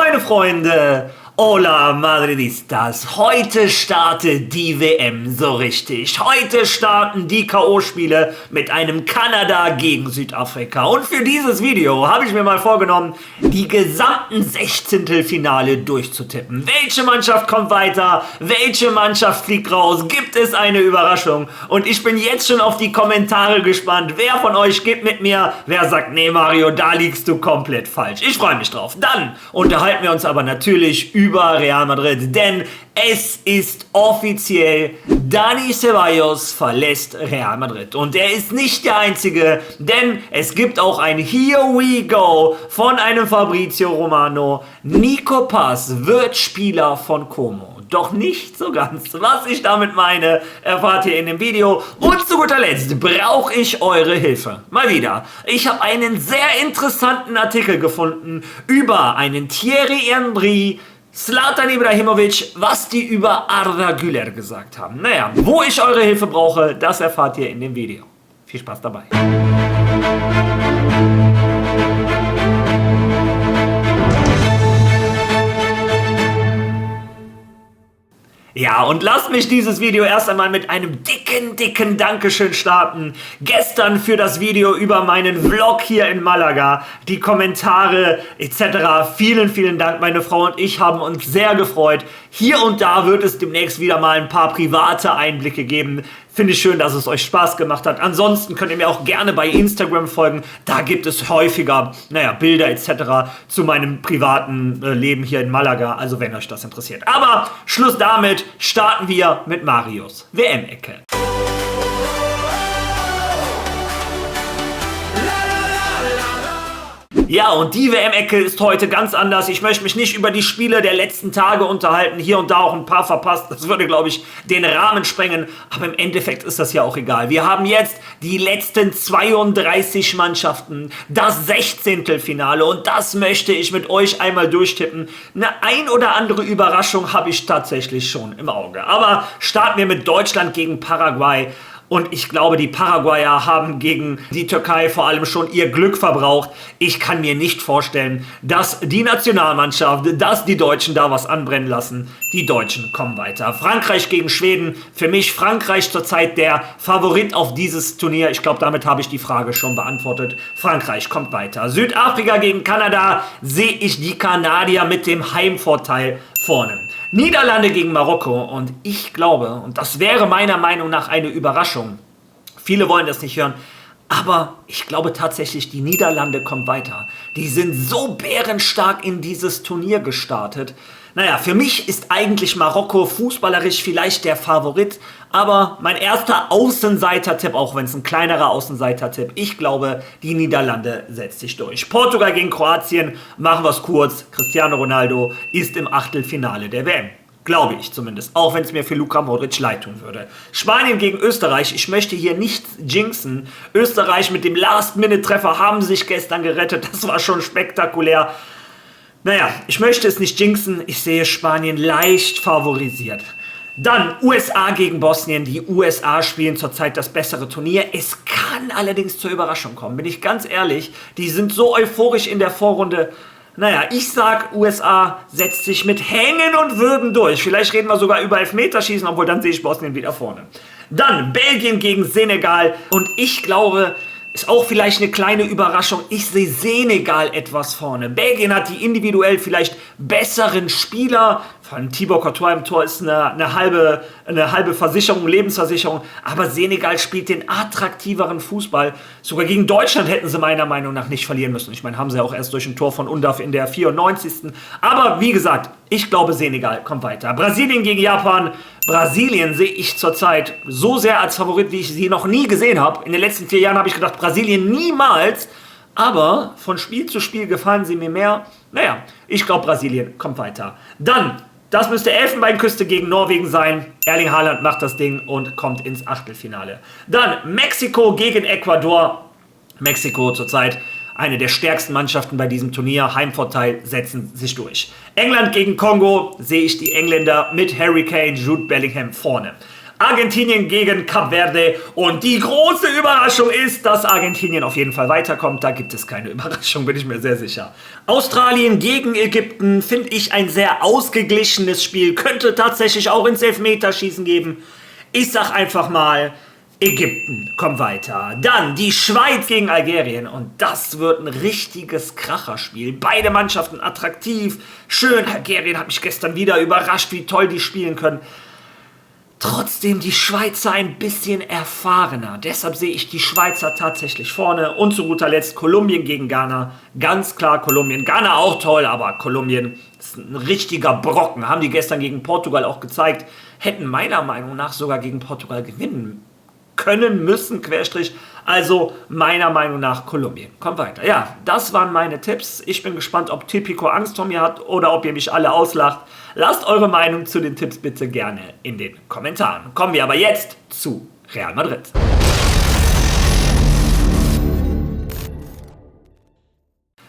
Meine Freunde, hola Madridistas, heute startet die WM so richtig. Heute starten die K.O.-Spiele mit einem Kanada gegen Südafrika. Und für dieses Video habe ich mir mal vorgenommen, die gesamten Sechzehntelfinale durchzutippen. Welche Mannschaft kommt weiter? Welche Mannschaft fliegt raus? Gibt es eine Überraschung? Und ich bin jetzt schon auf die Kommentare gespannt. Wer von euch geht mit mir? Wer sagt, nee Mario, da liegst du komplett falsch. Ich freue mich drauf. Dann unterhalten wir uns aber natürlich über Real Madrid, denn es ist offiziell, Dani Ceballos verlässt Real Madrid. Und er ist nicht der Einzige, denn es gibt auch ein Here We Go von einem Fabrizio Romano. Nico Paz wird Spieler von Como. Doch nicht so ganz. Was ich damit meine, erfahrt ihr in dem Video. Und zu guter Letzt brauche ich eure Hilfe. Mal wieder. Ich habe einen sehr interessanten Artikel gefunden über einen Thierry Henry, Zlatan Ibrahimovic, was die über Arda Güler gesagt haben. Naja, wo ich eure Hilfe brauche, das erfahrt ihr in dem Video. Viel Spaß dabei. Ja, und lasst mich dieses Video erst einmal mit einem dicken Dankeschön starten. Gestern für das Video über meinen Vlog hier in Malaga, die Kommentare etc. Vielen Dank, meine Frau und ich haben uns sehr gefreut. Hier und da wird es demnächst wieder mal ein paar private Einblicke geben. Finde ich schön, dass es euch Spaß gemacht hat. Ansonsten könnt ihr mir auch gerne bei Instagram folgen. Da gibt es häufiger, Bilder etc. zu meinem privaten Leben hier in Malaga. Also wenn euch das interessiert. Aber Schluss damit, starten wir mit Marios WM-Ecke. Ja, und die WM-Ecke ist heute ganz anders. Ich möchte mich nicht über die Spiele der letzten Tage unterhalten. Hier und da auch ein paar verpasst. Das würde, glaube ich, den Rahmen sprengen. Aber im Endeffekt ist das ja auch egal. Wir haben jetzt die letzten 32 Mannschaften, das Sechzehntelfinale. Und das möchte ich mit euch einmal durchtippen. Ein oder andere Überraschung habe ich tatsächlich schon im Auge. Aber starten wir mit Deutschland gegen Paraguay. Und ich glaube, die Paraguayer haben gegen die Türkei vor allem schon ihr Glück verbraucht. Ich kann mir nicht vorstellen, dass die Nationalmannschaft, dass die Deutschen da was anbrennen lassen. Die Deutschen kommen weiter. Frankreich gegen Schweden. Für mich Frankreich zurzeit der Favorit auf dieses Turnier. Ich glaube, damit habe ich die Frage schon beantwortet. Frankreich kommt weiter. Südafrika gegen Kanada sehe ich die Kanadier mit dem Heimvorteil vorne. Niederlande gegen Marokko und ich glaube, und das wäre meiner Meinung nach eine Überraschung, viele wollen das nicht hören, aber ich glaube tatsächlich, die Niederlande kommen weiter. Die sind so bärenstark in dieses Turnier gestartet. Naja, für mich ist eigentlich Marokko fußballerisch vielleicht der Favorit, aber mein erster Außenseiter-Tipp, auch wenn es ein kleinerer Außenseiter-Tipp, ich glaube, die Niederlande setzt sich durch. Portugal gegen Kroatien, machen wir es kurz, Cristiano Ronaldo ist im Achtelfinale der WM. Glaube ich zumindest, auch wenn es mir für Luka Modric leid tun würde. Spanien gegen Österreich, ich möchte hier nichts jinxen. Österreich mit dem Last-Minute-Treffer haben sich gestern gerettet, das war schon spektakulär. Naja, ich möchte es nicht jinxen, ich sehe Spanien leicht favorisiert. Dann USA gegen Bosnien. Die USA spielen zurzeit das bessere Turnier. Es kann allerdings zur Überraschung kommen, bin ich ganz ehrlich. Die sind so euphorisch in der Vorrunde. Naja, ich sag, USA setzt sich mit Hängen und Würgen durch. Vielleicht reden wir sogar über Elfmeterschießen, obwohl dann sehe ich Bosnien wieder vorne. Dann Belgien gegen Senegal. Und ich glaube, ist auch vielleicht eine kleine Überraschung. Ich sehe Senegal etwas vorne. Belgien hat die individuell vielleicht besseren Spieler. Vor allem Thibaut Courtois im Tor ist eine halbe Versicherung, Lebensversicherung. Aber Senegal spielt den attraktiveren Fußball. Sogar gegen Deutschland hätten sie meiner Meinung nach nicht verlieren müssen. Ich meine, haben sie auch erst durch ein Tor von Undaf in der 94. Aber wie gesagt, ich glaube, Senegal kommt weiter. Brasilien gegen Japan. Brasilien sehe ich zurzeit so sehr als Favorit, wie ich sie noch nie gesehen habe. In den letzten 4 Jahren habe ich gedacht, Brasilien niemals. Aber von Spiel zu Spiel gefallen sie mir mehr. Naja, ich glaube, Brasilien kommt weiter. Dann, das müsste Elfenbeinküste gegen Norwegen sein. Erling Haaland macht das Ding und kommt ins Achtelfinale. Dann Mexiko gegen Ecuador. Mexiko zurzeit eine der stärksten Mannschaften bei diesem Turnier. Heimvorteil setzen sich durch. England gegen Kongo sehe ich die Engländer mit Harry Kane, Jude Bellingham vorne. Argentinien gegen Kap Verde. Und die große Überraschung ist, dass Argentinien auf jeden Fall weiterkommt. Da gibt es keine Überraschung, bin ich mir sehr sicher. Australien gegen Ägypten finde ich ein sehr ausgeglichenes Spiel. Könnte tatsächlich auch ins Elfmeterschießen geben. Ich sag einfach mal, Ägypten kommt weiter. Dann die Schweiz gegen Algerien. Und das wird ein richtiges Kracherspiel. Beide Mannschaften attraktiv. Schön. Algerien hat mich gestern wieder überrascht, wie toll die spielen können. Trotzdem die Schweizer ein bisschen erfahrener. Deshalb sehe ich die Schweizer tatsächlich vorne. Und zu guter Letzt Kolumbien gegen Ghana. Ganz klar Kolumbien. Ghana auch toll, aber Kolumbien ist ein richtiger Brocken. Haben die gestern gegen Portugal auch gezeigt. Hätten meiner Meinung nach sogar gegen Portugal gewinnen können, müssen, Querstrich. Also meiner Meinung nach Kolumbien. Kommt weiter. Ja, das waren meine Tipps. Ich bin gespannt, ob Tipico Angst vor mir hat oder ob ihr mich alle auslacht. Lasst eure Meinung zu den Tipps bitte gerne in den Kommentaren. Kommen wir aber jetzt zu Real Madrid.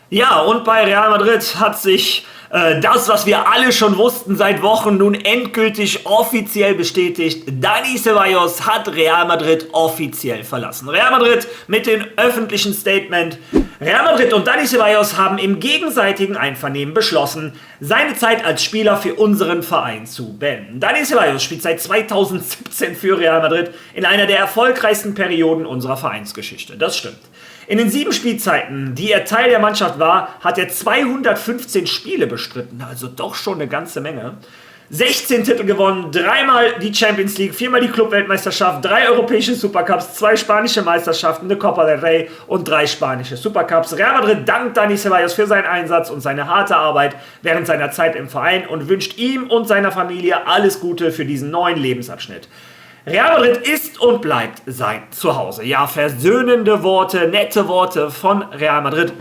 Ja, und bei Real Madrid hat sich das, was wir alle schon wussten seit Wochen, nun endgültig offiziell bestätigt. Dani Ceballos hat Real Madrid offiziell verlassen. Real Madrid mit dem öffentlichen Statement. Real Madrid und Dani Ceballos haben im gegenseitigen Einvernehmen beschlossen, seine Zeit als Spieler für unseren Verein zu beenden. Dani Ceballos spielt seit 2017 für Real Madrid in einer der erfolgreichsten Perioden unserer Vereinsgeschichte. Das stimmt. In den 7 Spielzeiten, die er Teil der Mannschaft war, hat er 215 Spiele bestritten, also doch schon eine ganze Menge. 16 Titel gewonnen, 3-mal die Champions League, 4-mal die Clubweltmeisterschaft, 3 europäische Supercups, 2 spanische Meisterschaften, eine Copa del Rey und 3 spanische Supercups. Real Madrid dankt Dani Ceballos für seinen Einsatz und seine harte Arbeit während seiner Zeit im Verein und wünscht ihm und seiner Familie alles Gute für diesen neuen Lebensabschnitt. Real Madrid ist und bleibt sein Zuhause. Ja, versöhnende Worte, nette Worte von Real Madrid.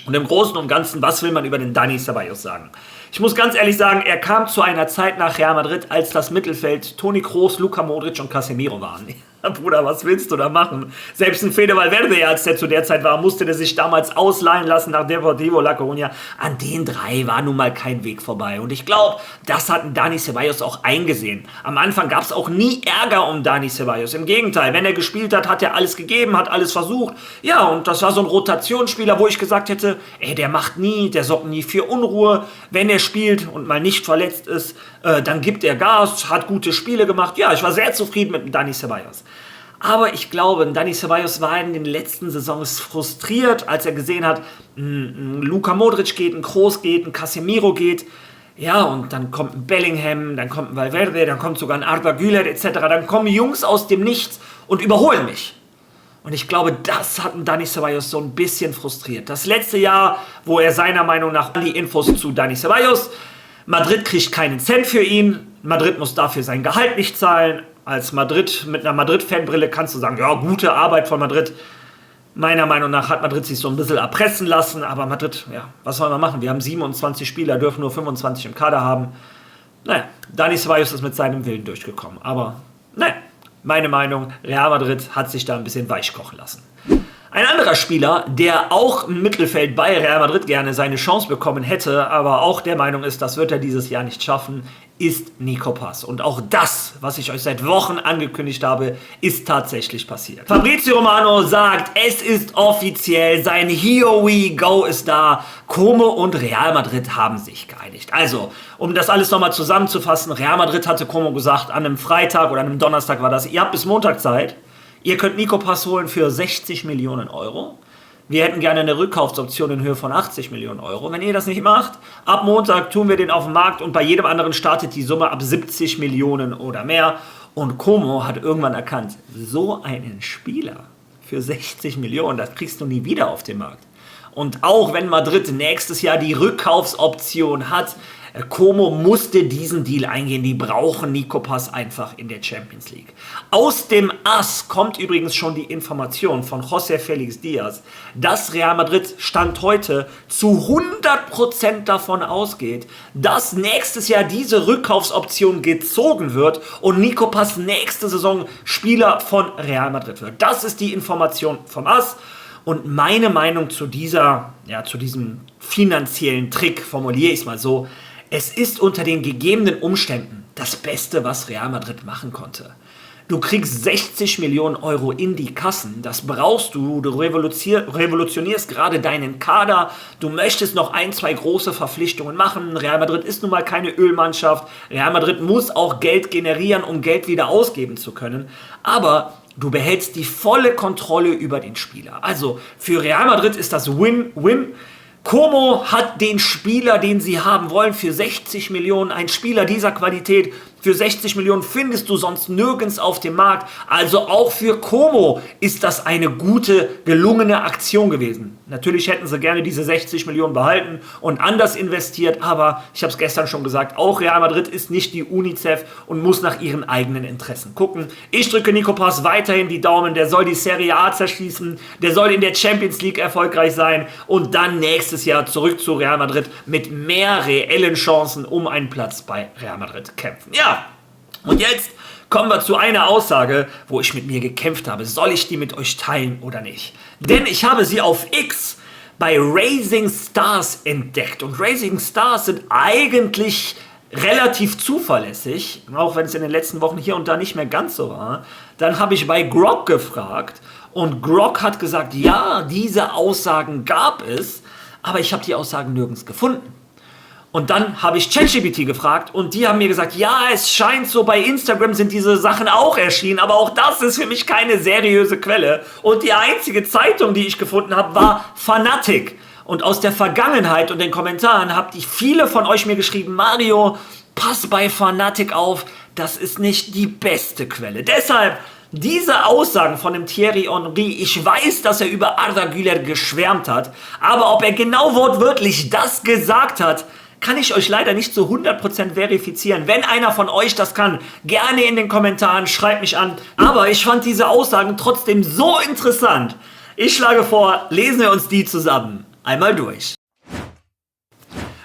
Und im Großen und Ganzen, was will man über den Dani Ceballos sagen? Ich muss ganz ehrlich sagen, er kam zu einer Zeit nach Real Madrid, als das Mittelfeld Toni Kroos, Luka Modric und Casemiro waren. Ja, Bruder, was willst du da machen? Selbst ein Fede Valverde, als der zu der Zeit war, musste der sich damals ausleihen lassen nach Deportivo La Coruña. An den 3 war nun mal kein Weg vorbei. Und ich glaube, das hat Dani Ceballos auch eingesehen. Am Anfang gab es auch nie Ärger um Dani Ceballos. Im Gegenteil, wenn er gespielt hat, hat er alles gegeben, hat alles versucht. Ja, und das war so ein Rotationsspieler, wo ich gesagt hätte, ey, der macht nie, der sorgt nie für Unruhe. Wenn er spielt und mal nicht verletzt ist, dann gibt er Gas, hat gute Spiele gemacht. Ja, ich war sehr zufrieden mit Dani Ceballos. Aber ich glaube, Dani Ceballos war in den letzten Saisons frustriert, als er gesehen hat, ein Luka Modric geht, ein Kroos geht, ein Casemiro geht. Ja, und dann kommt ein Bellingham, dann kommt ein Valverde, dann kommt sogar ein Arda Güler etc. Dann kommen Jungs aus dem Nichts und überholen mich. Und ich glaube, das hat Dani Ceballos so ein bisschen frustriert. Das letzte Jahr, wo er seiner Meinung nach die Infos zu Dani Ceballos, Madrid kriegt keinen Cent für ihn, Madrid muss dafür sein Gehalt nicht zahlen. Als Madrid, mit einer Madrid-Fanbrille kannst du sagen, ja, gute Arbeit von Madrid. Meiner Meinung nach hat Madrid sich so ein bisschen erpressen lassen, aber Madrid, ja, was soll man machen? Wir haben 27 Spieler, dürfen nur 25 im Kader haben. Naja, Dani Ceballos ist mit seinem Willen durchgekommen, aber naja, meine Meinung, Real Madrid hat sich da ein bisschen weich kochen lassen. Ein anderer Spieler, der auch im Mittelfeld bei Real Madrid gerne seine Chance bekommen hätte, aber auch der Meinung ist, das wird er dieses Jahr nicht schaffen, ist Nico Paz. Und auch das, was ich euch seit Wochen angekündigt habe, ist tatsächlich passiert. Fabrizio Romano sagt, es ist offiziell, sein Here We Go ist da. Como und Real Madrid haben sich geeinigt. Also, um das alles nochmal zusammenzufassen, Real Madrid hatte Como gesagt, an einem Freitag oder an einem Donnerstag war das, ihr habt bis Montag Zeit. Ihr könnt Nico Paz holen für 60 Millionen Euro. Wir hätten gerne eine Rückkaufsoption in Höhe von 80 Millionen Euro. Wenn ihr das nicht macht, ab Montag tun wir den auf den Markt und bei jedem anderen startet die Summe ab 70 Millionen oder mehr. Und Como hat irgendwann erkannt, so einen Spieler für 60 Millionen, das kriegst du nie wieder auf den Markt. Und auch wenn Madrid nächstes Jahr die Rückkaufsoption hat, Como musste diesen Deal eingehen. Die brauchen Nico Paz einfach in der Champions League. Aus dem AS kommt übrigens schon die Information von José Félix Díaz, dass Real Madrid Stand heute zu 100% davon ausgeht, dass nächstes Jahr diese Rückkaufsoption gezogen wird und Nico Paz nächste Saison Spieler von Real Madrid wird. Das ist die Information vom AS. Und meine Meinung zu diesem finanziellen Trick, formuliere ich es mal so, es ist unter den gegebenen Umständen das Beste, was Real Madrid machen konnte. Du kriegst 60 Millionen Euro in die Kassen. Das brauchst du. Du revolutionierst gerade deinen Kader. Du möchtest noch ein, zwei große Verpflichtungen machen. Real Madrid ist nun mal keine Ölmannschaft. Real Madrid muss auch Geld generieren, um Geld wieder ausgeben zu können. Aber du behältst die volle Kontrolle über den Spieler. Also für Real Madrid ist das Win-Win. Como hat den Spieler, den sie haben wollen, für 60 Millionen. Ein Spieler dieser Qualität für 60 Millionen findest du sonst nirgends auf dem Markt. Also auch für Como ist das eine gute, gelungene Aktion gewesen. Natürlich hätten sie gerne diese 60 Millionen behalten und anders investiert, aber ich habe es gestern schon gesagt, auch Real Madrid ist nicht die UNICEF und muss nach ihren eigenen Interessen gucken. Ich drücke Nico Paz weiterhin die Daumen, der soll die Serie A zerschießen, der soll in der Champions League erfolgreich sein und dann nächstes Jahr zurück zu Real Madrid mit mehr reellen Chancen um einen Platz bei Real Madrid kämpfen. Ja, und jetzt kommen wir zu einer Aussage, wo ich mit mir gekämpft habe. Soll ich die mit euch teilen oder nicht? Denn ich habe sie auf X bei Rising Stars entdeckt. Und Rising Stars sind eigentlich relativ zuverlässig, auch wenn es in den letzten Wochen hier und da nicht mehr ganz so war. Dann habe ich bei Grog gefragt und Grog hat gesagt, ja, diese Aussagen gab es, aber ich habe die Aussagen nirgends gefunden. Und dann habe ich ChatGPT gefragt und die haben mir gesagt, ja, es scheint so, bei Instagram sind diese Sachen auch erschienen, aber auch das ist für mich keine seriöse Quelle. Und die einzige Zeitung, die ich gefunden habe, war Fanatic. Und aus der Vergangenheit und den Kommentaren habt viele von euch mir geschrieben, Mario, pass bei Fanatic auf, das ist nicht die beste Quelle. Deshalb diese Aussagen von dem Thierry Henry, ich weiß, dass er über Arda Güler geschwärmt hat, aber ob er genau wortwörtlich das gesagt hat, kann ich euch leider nicht zu 100% verifizieren. Wenn einer von euch das kann, gerne in den Kommentaren, schreibt mich an. Aber ich fand diese Aussagen trotzdem so interessant. Ich schlage vor, lesen wir uns die zusammen einmal durch.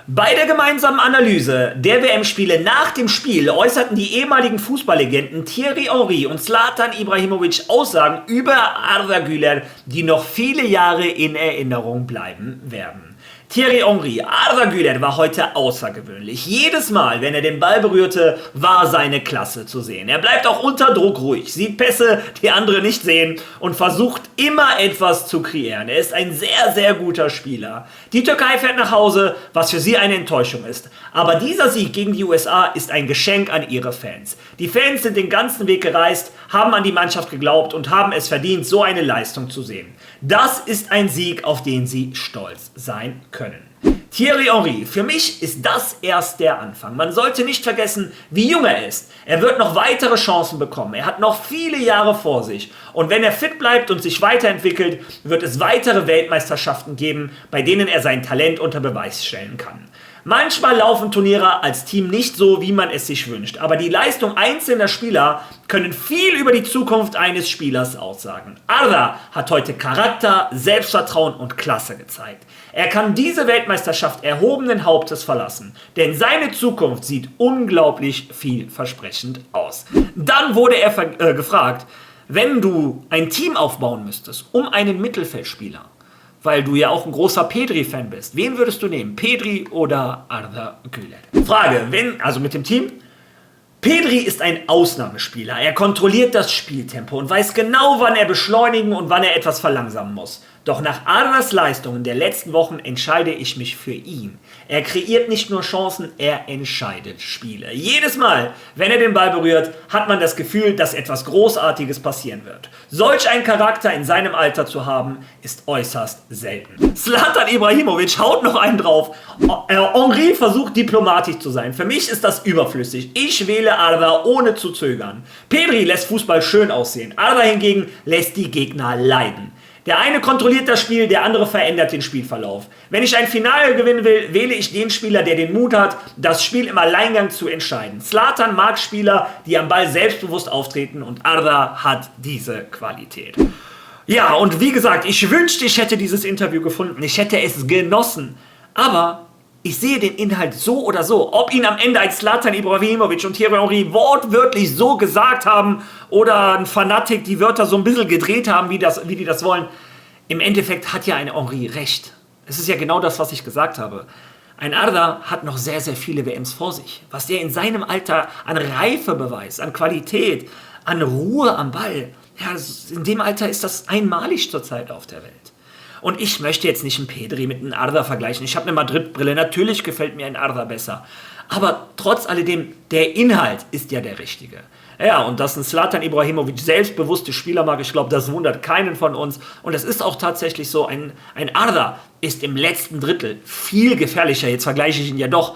Bei der gemeinsamen Analyse der WM-Spiele nach dem Spiel äußerten die ehemaligen Fußballlegenden Thierry Henry und Zlatan Ibrahimovic Aussagen über Arda Güler, die noch viele Jahre in Erinnerung bleiben werden. Thierry Henry, Arda Güler war heute außergewöhnlich. Jedes Mal, wenn er den Ball berührte, war seine Klasse zu sehen. Er bleibt auch unter Druck ruhig, sieht Pässe, die andere nicht sehen und versucht immer etwas zu kreieren. Er ist ein sehr, sehr guter Spieler. Die Türkei fährt nach Hause, was für sie eine Enttäuschung ist. Aber dieser Sieg gegen die USA ist ein Geschenk an ihre Fans. Die Fans sind den ganzen Weg gereist, haben an die Mannschaft geglaubt und haben es verdient, so eine Leistung zu sehen. Das ist ein Sieg, auf den sie stolz sein können. Thierry Henry, für mich ist das erst der Anfang. Man sollte nicht vergessen, wie jung er ist. Er wird noch weitere Chancen bekommen. Er hat noch viele Jahre vor sich. Und wenn er fit bleibt und sich weiterentwickelt, wird es weitere Weltmeisterschaften geben, bei denen er sein Talent unter Beweis stellen kann. Manchmal laufen Turniere als Team nicht so, wie man es sich wünscht, aber die Leistung einzelner Spieler können viel über die Zukunft eines Spielers aussagen. Arda hat heute Charakter, Selbstvertrauen und Klasse gezeigt. Er kann diese Weltmeisterschaft erhobenen Hauptes verlassen, denn seine Zukunft sieht unglaublich vielversprechend aus. Dann wurde er gefragt, wenn du ein Team aufbauen müsstest um einen Mittelfeldspieler, weil du ja auch ein großer Pedri-Fan bist. Wen würdest du nehmen? Pedri oder Arda Güler? Frage, also mit dem Team? Pedri ist ein Ausnahmespieler. Er kontrolliert das Spieltempo und weiß genau, wann er beschleunigen und wann er etwas verlangsamen muss. Doch nach Ardas Leistungen der letzten Wochen entscheide ich mich für ihn. Er kreiert nicht nur Chancen, er entscheidet Spiele. Jedes Mal, wenn er den Ball berührt, hat man das Gefühl, dass etwas Großartiges passieren wird. Solch einen Charakter in seinem Alter zu haben, ist äußerst selten. Zlatan Ibrahimovic haut noch einen drauf. Henry versucht diplomatisch zu sein. Für mich ist das überflüssig. Ich wähle Arda ohne zu zögern. Pedri lässt Fußball schön aussehen. Arda hingegen lässt die Gegner leiden. Der eine kontrolliert das Spiel, der andere verändert den Spielverlauf. Wenn ich ein Finale gewinnen will, wähle ich den Spieler, der den Mut hat, das Spiel im Alleingang zu entscheiden. Zlatan mag Spieler, die am Ball selbstbewusst auftreten und Arda hat diese Qualität. Ja, und wie gesagt, ich wünschte, ich hätte dieses Interview gefunden. Ich hätte es genossen. Aber ich sehe den Inhalt so oder so. Ob ihn am Ende ein Zlatan Ibrahimovic und Thierry Henry wortwörtlich so gesagt haben oder ein Fanatic die Wörter so ein bisschen gedreht haben, wie die das wollen. Im Endeffekt hat ja ein Henry recht. Es ist ja genau das, was ich gesagt habe. Ein Arda hat noch sehr, sehr viele WMs vor sich. Was der in seinem Alter an Reife beweist, an Qualität, an Ruhe am Ball. Ja, in dem Alter ist das einmalig zurzeit auf der Welt. Und ich möchte jetzt nicht einen Pedri mit einem Arda vergleichen. Ich habe eine Madrid-Brille. Natürlich gefällt mir ein Arda besser. Aber trotz alledem, der Inhalt ist ja der richtige. Ja, und dass ein Zlatan Ibrahimovic selbstbewusste Spieler mag, ich glaube, das wundert keinen von uns. Und es ist auch tatsächlich so, ein Arda ist im letzten Drittel viel gefährlicher, jetzt vergleiche ich ihn ja doch,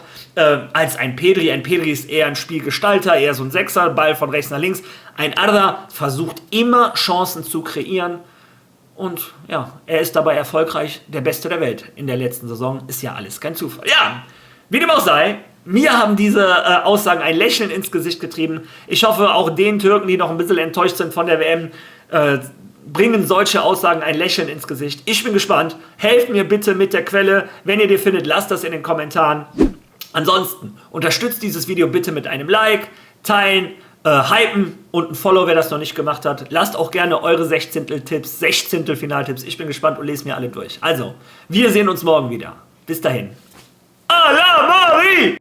als ein Pedri. Ein Pedri ist eher ein Spielgestalter, eher so ein Sechser, Ball von rechts nach links. Ein Arda versucht immer Chancen zu kreieren. Und ja, er ist dabei erfolgreich, der Beste der Welt in der letzten Saison. Ist ja alles kein Zufall. Ja, wie dem auch sei, mir haben diese Aussagen ein Lächeln ins Gesicht getrieben. Ich hoffe, auch den Türken, die noch ein bisschen enttäuscht sind von der WM, bringen solche Aussagen ein Lächeln ins Gesicht. Ich bin gespannt. Helft mir bitte mit der Quelle. Wenn ihr die findet, lasst das in den Kommentaren. Ansonsten unterstützt dieses Video bitte mit einem Like, teilen, hypen und ein Follow, wer das noch nicht gemacht hat. Lasst auch gerne eure Sechzehntel-Tipps, Sechzehntel-Finaltipps. Ich bin gespannt und lese mir alle durch. Also, wir sehen uns morgen wieder. Bis dahin. À la Marie!